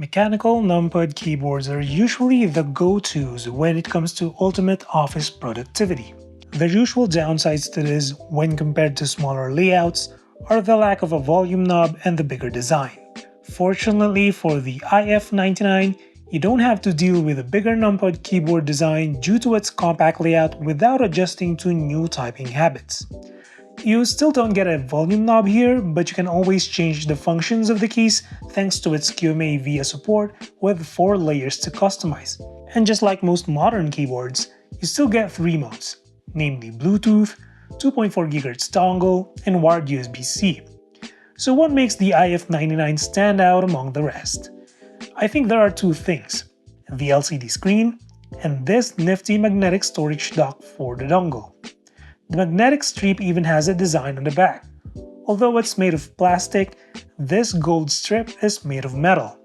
Mechanical Numpad keyboards are usually the go-tos when it comes to ultimate office productivity. The usual downsides to this, when compared to smaller layouts, are the lack of a volume knob and the bigger design. Fortunately for the IF99, you don't have to deal with a bigger Numpad keyboard design due to its compact layout without adjusting to new typing habits. You still don't get a volume knob here, but you can always change the functions of the keys thanks to its QMA via support with 4 layers to customize. And just like most modern keyboards, you still get 3 modes, namely Bluetooth, 2.4 GHz dongle, and wired USB-C. So what makes the IF99 stand out among the rest? I think there are 2 things, the LCD screen and this nifty magnetic storage dock for the dongle. The magnetic strip even has a design on the back. Although it's made of plastic, this gold strip is made of metal.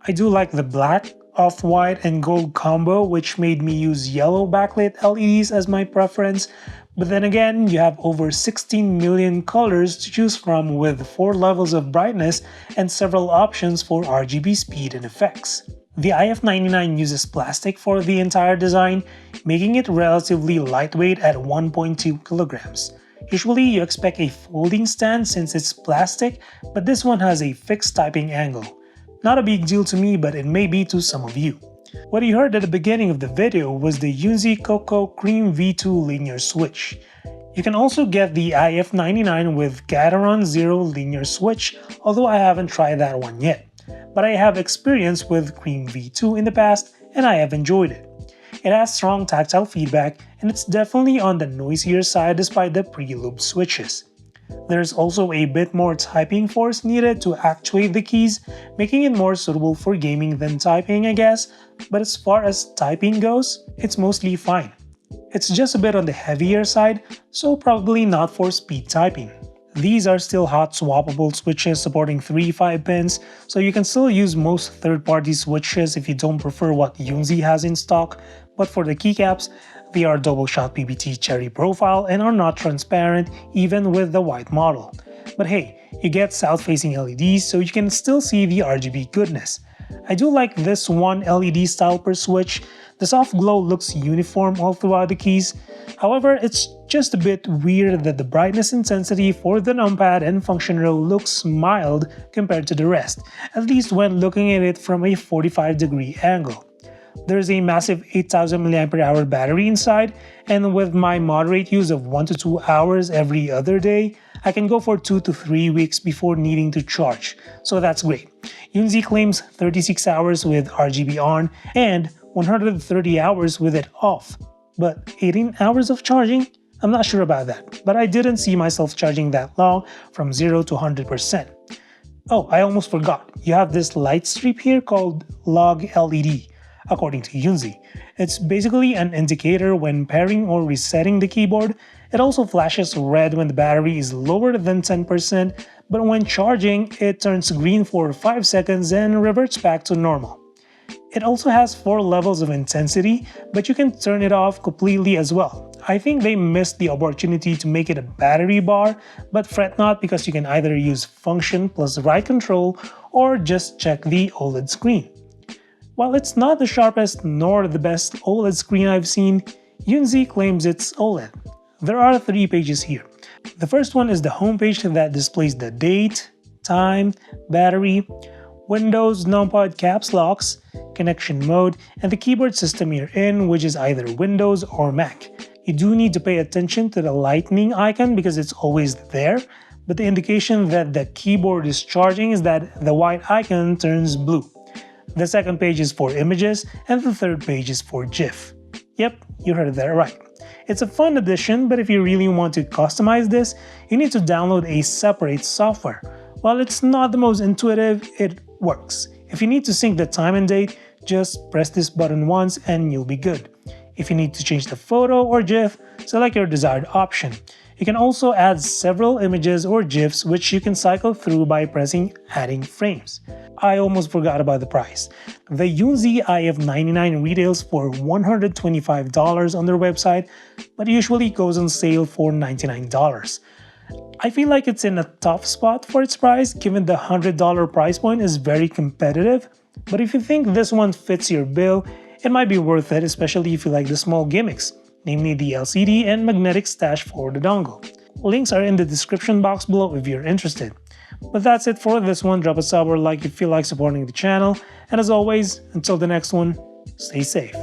I do like the black, off-white, and gold combo, which made me use yellow backlit LEDs as my preference, but then again, you have over 16 million colors to choose from with 4 levels of brightness and several options for RGB speed and effects. The IF99 uses plastic for the entire design, making it relatively lightweight at 1.2 kilograms. Usually you expect a folding stand since it's plastic, but this one has a fixed typing angle. Not a big deal to me, but it may be to some of you. What you heard at the beginning of the video was the Yunzii Cocoa Cream V2 linear switch. You can also get the IF99 with Gateron Zero linear switch, although I haven't tried that one yet. But I have experience with Cream V2 in the past and I have enjoyed it. It has strong tactile feedback and it's definitely on the noisier side despite the pre-looped switches. There's also a bit more typing force needed to actuate the keys, making it more suitable for gaming than typing, I guess, but as far as typing goes, it's mostly fine. It's just a bit on the heavier side, so probably not for speed typing. These are still hot swappable switches supporting 3 5-pins, so you can still use most third-party switches if you don't prefer what Yunzii has in stock, but for the keycaps, they are double-shot PBT cherry profile and are not transparent even with the white model. But hey, you get south-facing LEDs so you can still see the RGB goodness. I do like this one LED style per switch. The soft glow looks uniform all throughout the keys. However, it's just a bit weird that the brightness intensity for the numpad and function row looks mild compared to the rest, at least when looking at it from a 45-degree angle. There's a massive 8000 mAh battery inside, and with my moderate use of 1 to 2 hours every other day, I can go for 2 to 3 weeks before needing to charge, so that's great. Yunzii claims 36 hours with RGB on and 130 hours with it off, but 18 hours of charging? I'm not sure about that, but I didn't see myself charging that long from 0 to 100%. Oh, I almost forgot, you have this light strip here called log LED. According to Yunzii, it's basically an indicator when pairing or resetting the keyboard. It also flashes red when the battery is lower than 10%, but when charging, it turns green for 5 seconds and reverts back to normal. It also has 4 levels of intensity, but you can turn it off completely as well. I think they missed the opportunity to make it a battery bar, but fret not because you can either use function plus right control or just check the OLED screen. While it's not the sharpest nor the best OLED screen I've seen, Yunzii claims it's OLED. There are 3 pages here. The first one is the home page that displays the date, time, battery, Windows Numpad caps locks, connection mode, and the keyboard system you're in, which is either Windows or Mac. You do need to pay attention to the lightning icon because it's always there, but the indication that the keyboard is charging is that the white icon turns blue. The second page is for images, and the third page is for GIF. Yep, you heard that right. It's a fun addition, but if you really want to customize this, you need to download a separate software. While it's not the most intuitive, it works. If you need to sync the time and date, just press this button once and you'll be good. If you need to change the photo or GIF, select your desired option. You can also add several images or GIFs which you can cycle through by pressing adding frames. I almost forgot about the price. The Yunzii IF99 retails for $125 on their website, but usually goes on sale for $99. I feel like it's in a tough spot for its price given the $100 price point is very competitive, but if you think this one fits your bill, it might be worth it, especially if you like the small gimmicks, namely the LCD and magnetic stash for the dongle. Links are in the description box below if you're interested. But that's it for this one. Drop a sub or like if you feel like supporting the channel, and as always, until the next one, stay safe.